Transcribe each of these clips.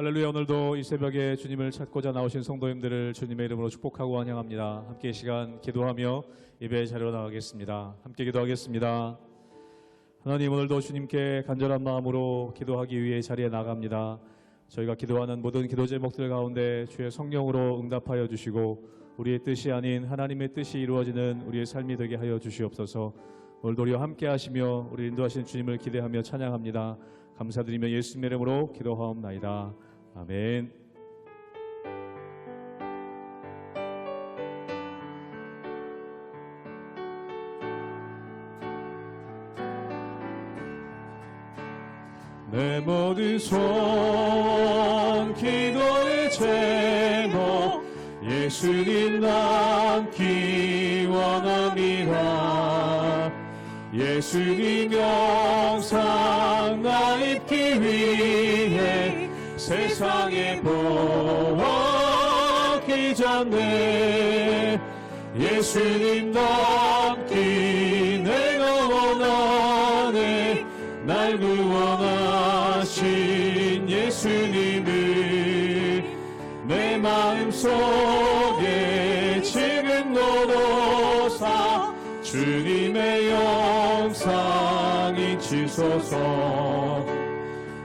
할렐루야. 오늘도 이 새벽에 주님을 찾고자 나오신 성도님들을 주님의 이름으로 축복하고 환영합니다. 함께 이 시간 기도하며 예배 자리로 나가겠습니다. 함께 기도하겠습니다. 하나님, 오늘도 주님께 간절한 마음으로 기도하기 위해 자리에 나갑니다. 저희가 기도하는 모든 기도 제목들 가운데 주의 성령으로 응답하여 주시고 우리의 뜻이 아닌 하나님의 뜻이 이루어지는 우리의 삶이 되게 하여 주시옵소서. 오늘도 우리와 함께 하시며 우리 인도하신 주님을 기대하며 찬양합니다. 감사드리며 예수님의 이름으로 기도하옵나이다. 아멘. 내 모든 소원 기도의 제목 예수님 남기 원합니다. 예수님 영상 나 입기 위해 세상에 보았기 전에 예수님 닮기 내가 원하네. 날 구원하신 예수님을 내 마음속에 지금 너로사 주님의 영상 잊히소서.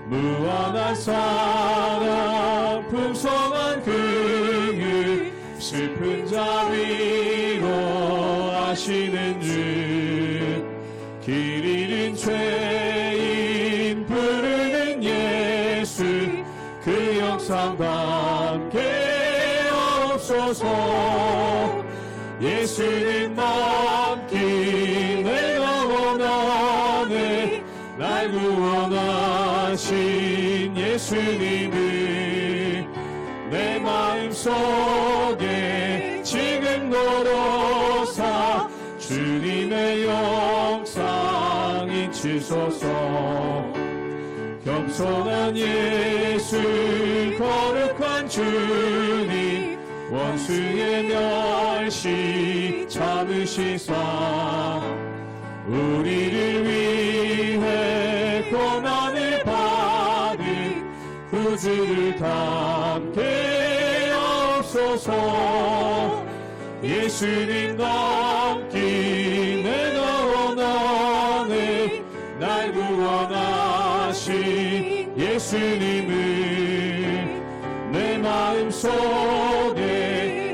무한한 사랑 풍성한 긍휼 슬픈 자 위로하시는 주 길 잃은 죄인 부르는 예수 그 영상 담게 없소서. 예수님 남기 내가 원하네. 날 구원하신 예수님을 내 마음속에 지금 너로사 주님의 영상 잊히소서. 겸손한 예수 거룩한 주님 원수의 멸시 참으시사 우리를 위해 고난을 받은 구주를 담게 없소서. 예수님 남기 내가 원하네. 날 구원하신 예수님을 내 마음속에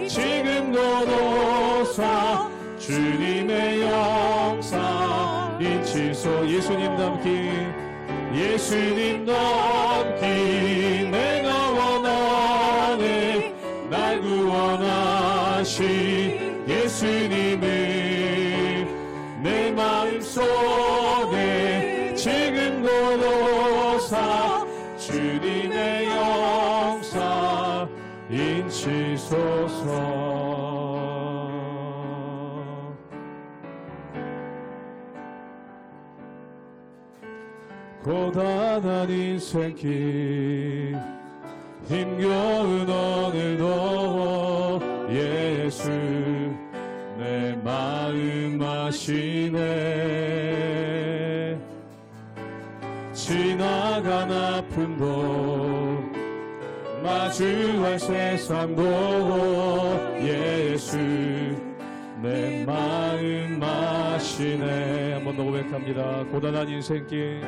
지금 너로사 주님의 영상 잊히소. 예수님 닮기 예수님 닮기 내가 원하네. 날 구원하신 예수님을 내 마음속에 지금 너로사 주님의 영상 잊히소서. 고단한 인생길 힘겨운 오늘도 예수 내 마음 아시네. 지나간 아픔도 마주할 세상도 예수 내 마음 아시네. 한 번 더 고백합니다. 고단한 인생길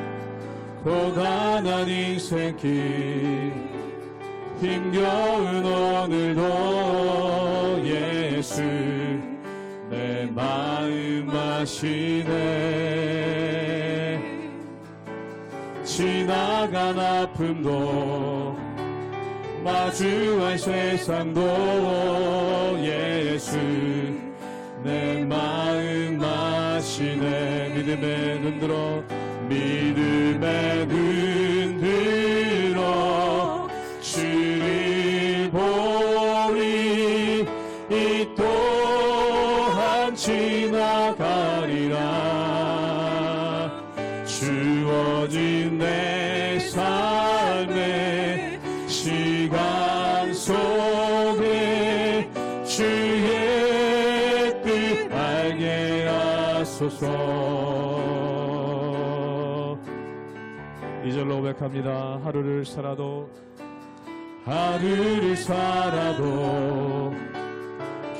고단한 인생길 힘겨운 오늘도 예수 내 마음 아시네. 지나간 아픔도 마주할 세상도 예수 내 마음 아시네. 믿음의 눈 들어 믿음의 눈 들어 주를 보리. 이 또한 지나가리라. 주어진 내 삶의 시간 속에 주의 뜻 알게 하소서. 2절로 고백합니다. 하루를 살아도 하루를 살아도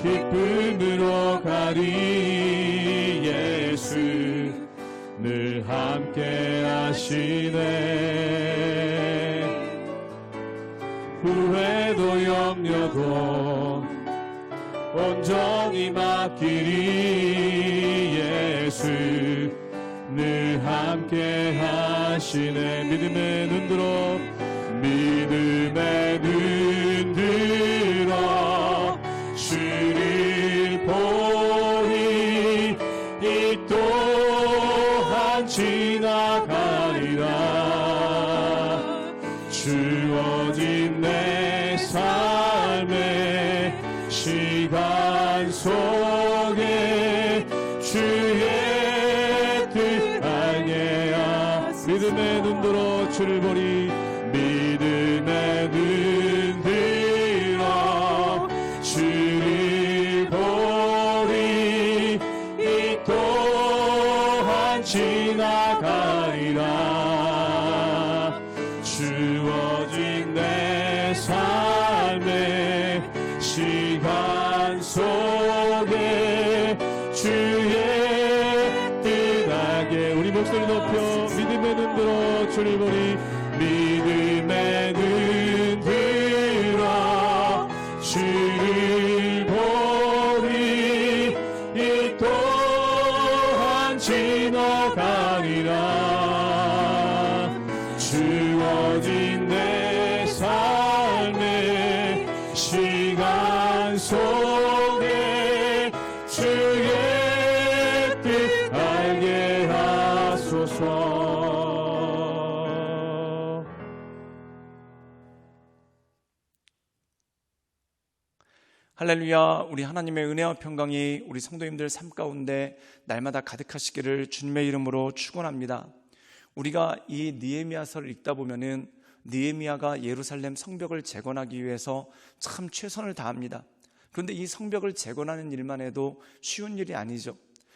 기쁨으로 가리. 예수 늘 함께 하시네. 후회도 염려도 온전히 맡기리. 예수 늘 함께 하시네. 믿음의 눈 들어, 믿음의 눈 들어 주를 보리. 이 또한 지나가리라. 주어진 내 삶의 시간 속에 주의 뜻 알게 하. 믿음의 눈 들어 주를 보리. 믿음의 눈 들어 주를 보리. 이 또한 지나가리라. 주어진 내 삶의 시간 속에 주의 뜻 알게. 우리 목소리 높여 믿음의 눈 들어 주를 보리. 믿음의 눈 들어 주를 보리. 이 또한 지나가리라. 주어진 내 삶의 시간 속에 주의 뜻 알게 하소서. 할렐루야. 우리 하나님의 은혜와 평강이 우리 성도님들 삶 가운데 날마다 가득하시기를 주님의 이름으로 축원합니다. 우리가 이 느헤미야서를 읽다 보면은 느헤미야가 예루살렘 성벽을 재건하기 위해서 참 최선을 다합니다. 그런데 이 성벽을 재건하는 일만 해도 쉬운 일이 아니죠.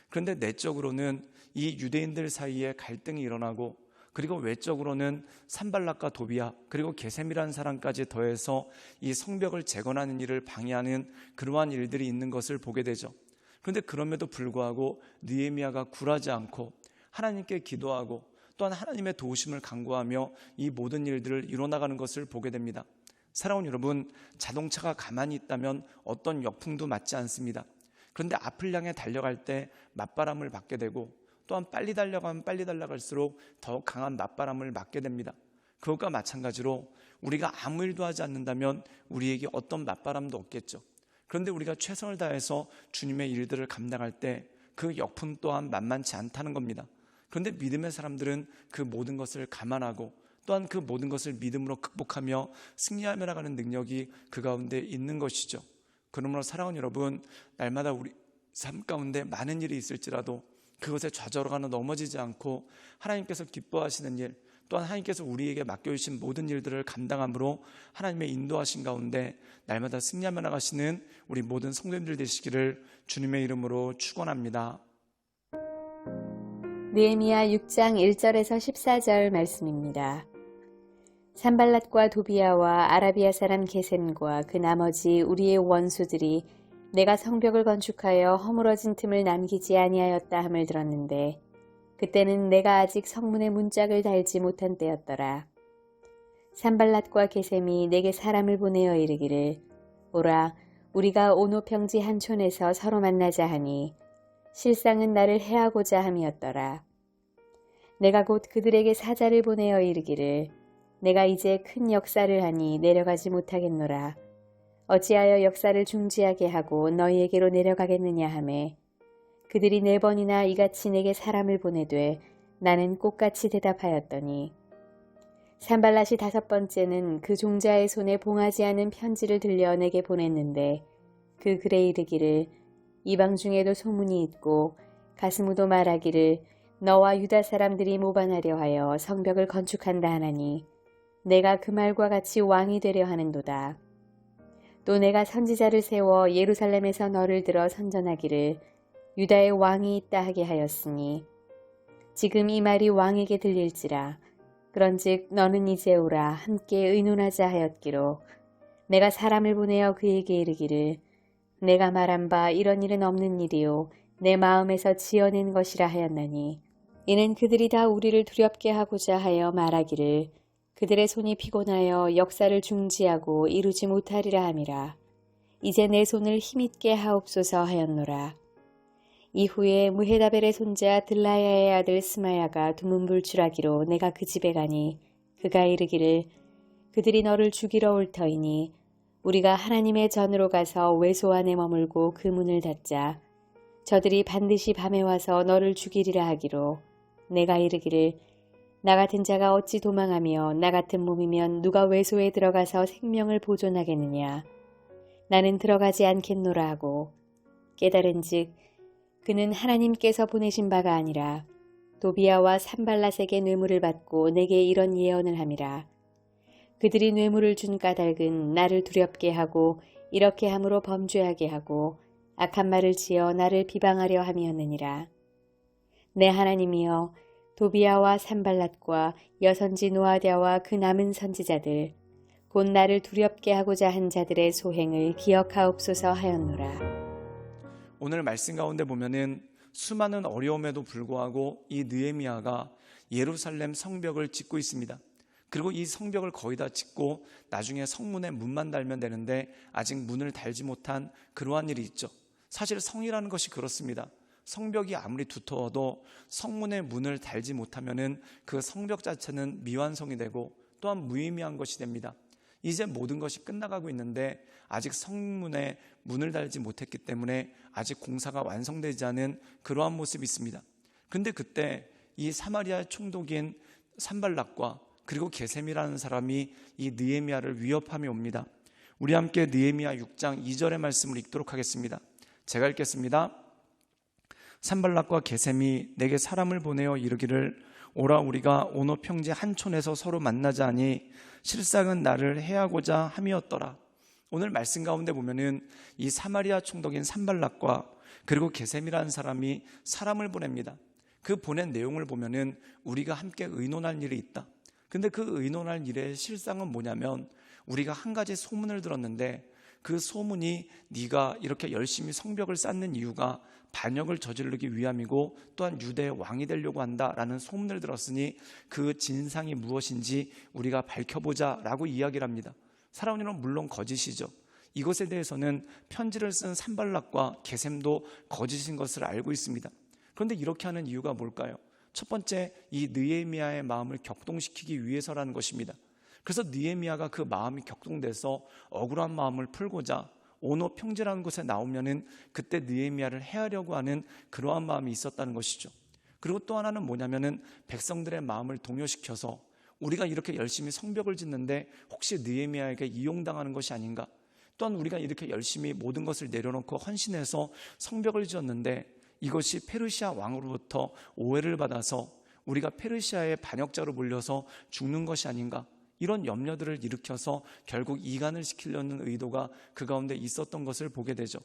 그런데 내적으로는 이 유대인들 사이에 갈등이 일어나고, 그리고 외적으로는 산발락과 도비야 그리고 게셈이라는 사람까지 더해서 이 성벽을 재건하는 일을 방해하는 그러한 일들이 있는 것을 보게 되죠. 그런데 그럼에도 불구하고 느헤미야가 굴하지 않고 하나님께 기도하고 또한 하나님의 도우심을 간구하며 이 모든 일들을 이뤄나가는 것을 보게 됩니다. 사랑하는 여러분, 자동차가 가만히 있다면 어떤 역풍도 맞지 않습니다. 그런데 앞을 향해 달려갈 때 맞바람을 맞게 되고, 또한 빨리 달려가면 빨리 달려갈수록 더 강한 맞바람을 맞게 됩니다. 그것과 마찬가지로 우리가 아무 일도 하지 않는다면 우리에게 어떤 맞바람도 없겠죠. 그런데 우리가 최선을 다해서 주님의 일들을 감당할 때 그 역풍 또한 만만치 않다는 겁니다. 그런데 믿음의 사람들은 그 모든 것을 감안하고 또한 그 모든 것을 믿음으로 극복하며 승리하며 나가는 능력이 그 가운데 있는 것이죠. 그러므로 사랑하는 여러분, 날마다 우리 삶 가운데 많은 일이 있을지라도 그것에 좌절하거나 넘어지지 않고 하나님께서 기뻐하시는 일, 또한 하나님께서 우리에게 맡겨주신 모든 일들을 감당함으로 하나님의 인도하신 가운데 날마다 승리하며 나가시는 우리 모든 성도님들 되시기를 주님의 이름으로 축원합니다. 느헤미야 6장 1절에서 14절 말씀입니다. 산발랏과 도비야와 아라비아 사람 게셈과 그 나머지 우리의 원수들이 내가 성벽을 건축하여 허물어진 틈을 남기지 아니하였다 함을 들었는데, 그때는 내가 아직 성문에 문짝을 달지 못한 때였더라. 산발랏과 게셈이 내게 사람을 보내어 이르기를, 오라, 우리가 오노 평지 한 촌에서 서로 만나자 하니 실상은 나를 해하고자 함이었더라. 내가 곧 그들에게 사자를 보내어 이르기를, 내가 이제 큰 역사를 하니 내려가지 못하겠노라. 어찌하여 역사를 중지하게 하고 너희에게로 내려가겠느냐 하매, 그들이 4번이나 이같이 내게 사람을 보내되 나는 꽃같이 대답하였더니, 산발랏이 5번째는 그 종자의 손에 봉하지 않은 편지를 들려 내게 보냈는데, 그 글에 이르기를, 이방 중에도 소문이 있고 가스무도 말하기를 너와 유다 사람들이 모반하려 하여 성벽을 건축한다 하나니 내가 그 말과 같이 왕이 되려 하는도다. 또 내가 선지자를 세워 예루살렘에서 너를 들어 선전하기를 유다의 왕이 있다 하게 하였으니 지금 이 말이 왕에게 들릴지라. 그런즉 너는 이제 오라 함께 의논하자 하였기로 내가 사람을 보내어 그에게 이르기를 내가 말한 바 이런 일은 없는 일이요 내 마음에서 지어낸 것이라 하였나니 이는 그들이 다 우리를 두렵게 하고자 하여 말하기를 그들의 손이 피곤하여 역사를 중지하고 이루지 못하리라 함이라. 이제 내 손을 힘있게 하옵소서 하였노라. 이후에 무헤다벨의 손자 들라야의 아들 스마야가 두문불출하기로 내가 그 집에 가니 그가 이르기를 그들이 너를 죽이러 올 터이니 우리가 하나님의 전으로 가서 외소 안에 머물고 그 문을 닫자. 저들이 반드시 밤에 와서 너를 죽이리라 하기로 내가 이르기를 나 같은 자가 어찌 도망하며 나 같은 몸이면 누가 외소에 들어가서 생명을 보존하겠느냐. 나는 들어가지 않겠노라 하고 깨달은즉 그는 하나님께서 보내신 바가 아니라 도비아와 산발랏에게 뇌물을 받고 내게 이런 예언을 함이라. 그들이 뇌물을 준 까닭은 나를 두렵게 하고 이렇게 함으로 범죄하게 하고 악한 말을 지어 나를 비방하려 함이었느니라. 내 하나님이여 도비아와 산발랏과 여선지 노아랴와 그 남은 선지자들 곧 나를 두렵게 하고자 한 자들의 소행을 기억하옵소서 하였노라. 오늘 말씀 가운데 보면은 수많은 어려움에도 불구하고 이 느헤미야가 예루살렘 성벽을 짓고 있습니다. 그리고 이 성벽을 거의 다 짓고 나중에 성문에 문만 달면 되는데 아직 문을 달지 못한 그러한 일이 있죠. 사실 성이라는 것이 그렇습니다. 성벽이 아무리 두터워도 성문에 문을 달지 못하면은 그 성벽 자체는 미완성이 되고 또한 무의미한 것이 됩니다. 이제 모든 것이 끝나가고 있는데 아직 성문에 문을 달지 못했기 때문에 아직 공사가 완성되지 않은 그러한 모습이 있습니다. 그런데 그때 이 사마리아 총독인 산발락과 그리고 게셈이라는 사람이 이 느헤미야를 위협하며 옵니다. 우리 함께 느헤미야 6장 2절의 말씀을 읽도록 하겠습니다. 제가 읽겠습니다. 산발락과 게셈이 내게 사람을 보내어 이르기를 오라 우리가 오노 평지 한 촌에서 서로 만나자 하니 실상은 나를 해하고자 함이었더라. 오늘 말씀 가운데 보면은 이 사마리아 총독인 산발락과 그리고 게셈이라는 사람이 사람을 보냅니다. 그 보낸 내용을 보면은 우리가 함께 의논할 일이 있다. 근데 그 의논할 일의 실상은 뭐냐면 우리가 한 가지 소문을 들었는데 그 소문이 네가 이렇게 열심히 성벽을 쌓는 이유가 반역을 저지르기 위함이고 또한 유대의 왕이 되려고 한다라는 소문을 들었으니 그 진상이 무엇인지 우리가 밝혀보자 라고 이야기를 합니다. 살아온 일은 물론 거짓이죠. 이것에 대해서는 편지를 쓴 산발락과 게셈도 거짓인 것을 알고 있습니다. 그런데 이렇게 하는 이유가 뭘까요? 첫 번째, 이 느헤미야의 마음을 격동시키기 위해서라는 것입니다. 그래서 느헤미야가 그 마음이 격동돼서 억울한 마음을 풀고자 오노 평지라는 곳에 나오면은 그때 느헤미야를 해하려고 하는 그러한 마음이 있었다는 것이죠. 그리고 또 하나는 뭐냐면은 백성들의 마음을 동요시켜서 우리가 이렇게 열심히 성벽을 짓는데 혹시 느헤미야에게 이용당하는 것이 아닌가? 또한 우리가 이렇게 열심히 모든 것을 내려놓고 헌신해서 성벽을 지었는데 이것이 페르시아 왕으로부터 오해를 받아서 우리가 페르시아의 반역자로 몰려서 죽는 것이 아닌가? 이런 염려들을 일으켜서 결국 이간을 시키려는 의도가 그 가운데 있었던 것을 보게 되죠.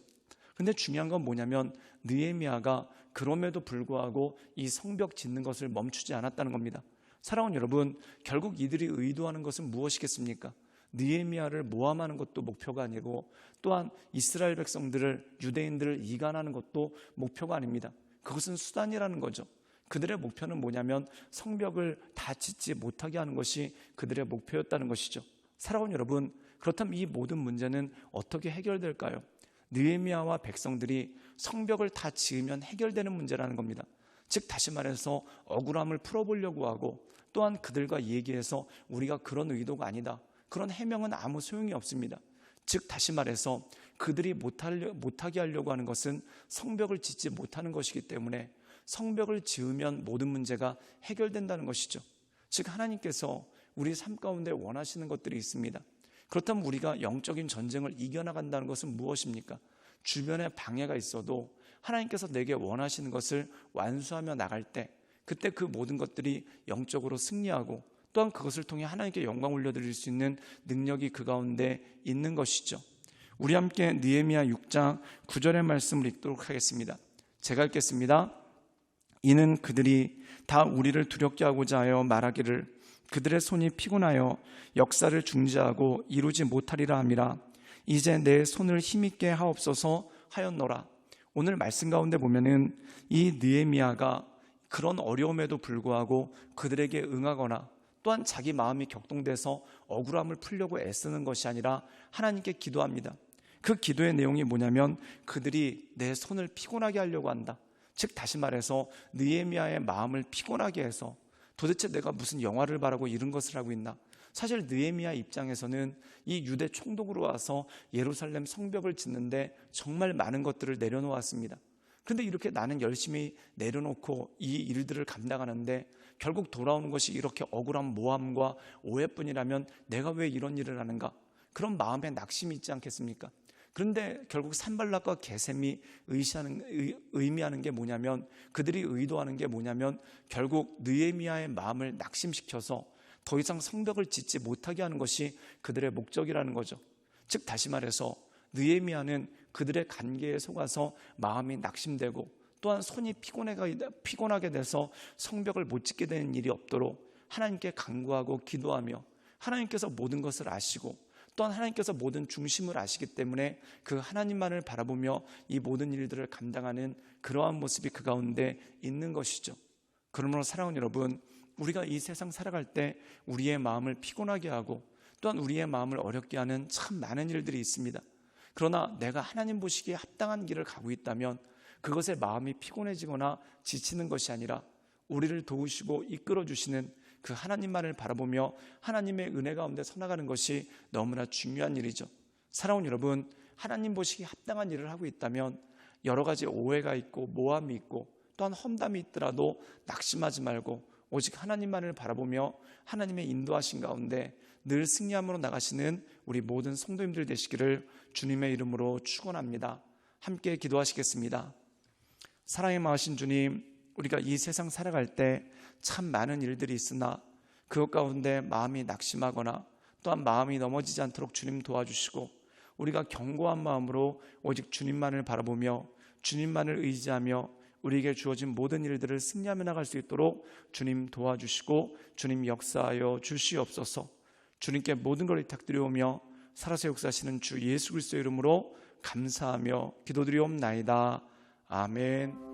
근데 중요한 건 뭐냐면 느헤미야가 그럼에도 불구하고 이 성벽 짓는 것을 멈추지 않았다는 겁니다. 사랑하는 여러분, 결국 이들이 의도하는 것은 무엇이겠습니까? 느헤미야를 모함하는 것도 목표가 아니고 또한 이스라엘 백성들을 유대인들을 이간하는 것도 목표가 아닙니다. 그것은 수단이라는 거죠. 그들의 목표는 뭐냐면 성벽을 다 짓지 못하게 하는 것이 그들의 목표였다는 것이죠. 사랑하는 여러분, 그렇다면 이 모든 문제는 어떻게 해결될까요? 느헤미야와 백성들이 성벽을 다 지으면 해결되는 문제라는 겁니다. 즉 다시 말해서 억울함을 풀어보려고 하고 또한 그들과 얘기해서 우리가 그런 의도가 아니다, 그런 해명은 아무 소용이 없습니다. 즉 다시 말해서 그들이 못하게 하려고 하는 것은 성벽을 짓지 못하는 것이기 때문에 성벽을 지으면 모든 문제가 해결된다는 것이죠. 즉 하나님께서 우리 삶 가운데 원하시는 것들이 있습니다. 그렇다면 우리가 영적인 전쟁을 이겨나간다는 것은 무엇입니까? 주변에 방해가 있어도 하나님께서 내게 원하시는 것을 완수하며 나갈 때 그때 그 모든 것들이 영적으로 승리하고 또한 그것을 통해 하나님께 영광 올려드릴 수 있는 능력이 그 가운데 있는 것이죠. 우리 함께 느헤미야 6장 9절의 말씀을 읽도록 하겠습니다. 제가 읽겠습니다. 이는 그들이 다 우리를 두렵게 하고자 하여 말하기를 그들의 손이 피곤하여 역사를 중지하고 이루지 못하리라 함이라. 이제 내 손을 힘있게 하옵소서 하였노라. 오늘 말씀 가운데 보면은 이 느헤미야가 그런 어려움에도 불구하고 그들에게 응하거나 또한 자기 마음이 격동돼서 억울함을 풀려고 애쓰는 것이 아니라 하나님께 기도합니다. 그 기도의 내용이 뭐냐면 그들이 내 손을 피곤하게 하려고 한다. 즉 다시 말해서 느헤미야의 마음을 피곤하게 해서 도대체 내가 무슨 영화를 바라고 이런 것을 하고 있나. 사실 느헤미야 입장에서는 이 유대 총독으로 와서 예루살렘 성벽을 짓는데 정말 많은 것들을 내려놓았습니다. 그런데 이렇게 나는 열심히 내려놓고 이 일들을 감당하는데 결국 돌아오는 것이 이렇게 억울한 모함과 오해뿐이라면 내가 왜 이런 일을 하는가? 그런 마음에 낙심이 있지 않겠습니까? 그런데 결국 산발락과 게셈이 의미하는 게 뭐냐면, 그들이 의도하는 게 뭐냐면 결국 느헤미야의 마음을 낙심시켜서 더 이상 성벽을 짓지 못하게 하는 것이 그들의 목적이라는 거죠. 즉 다시 말해서 느헤미야는 그들의 관계에 속아서 마음이 낙심되고 또한 손이 피곤하게 돼서 성벽을 못 짓게 되는 일이 없도록 하나님께 간구하고 기도하며, 하나님께서 모든 것을 아시고 또한 하나님께서 모든 중심을 아시기 때문에 그 하나님만을 바라보며 이 모든 일들을 감당하는 그러한 모습이 그 가운데 있는 것이죠. 그러므로 사랑하는 여러분, 우리가 이 세상 살아갈 때 우리의 마음을 피곤하게 하고 또한 우리의 마음을 어렵게 하는 참 많은 일들이 있습니다. 그러나 내가 하나님 보시기에 합당한 길을 가고 있다면 그것에 마음이 피곤해지거나 지치는 것이 아니라 우리를 도우시고 이끌어 주시는 그 하나님만을 바라보며 하나님의 은혜 가운데 서나가는 것이 너무나 중요한 일이죠. 사랑하는 여러분, 하나님 보시기에 합당한 일을 하고 있다면 여러 가지 오해가 있고 모함이 있고 또한 험담이 있더라도 낙심하지 말고 오직 하나님만을 바라보며 하나님의 인도하신 가운데 늘 승리함으로 나가시는 우리 모든 성도님들 되시기를 주님의 이름으로 축원합니다. 함께 기도하시겠습니다. 사랑의 마으신 주님, 우리가 이 세상 살아갈 때 참 많은 일들이 있으나 그것 가운데 마음이 낙심하거나 또한 마음이 넘어지지 않도록 주님 도와주시고 우리가 견고한 마음으로 오직 주님만을 바라보며 주님만을 의지하며 우리에게 주어진 모든 일들을 승리하며 나갈 수 있도록 주님 도와주시고 주님 역사하여 주시옵소서. 주님께 모든 걸 부탁드리오며 살아서 역사하시는 주 예수 그리스도의 이름으로 감사하며 기도드리옵나이다. 아멘.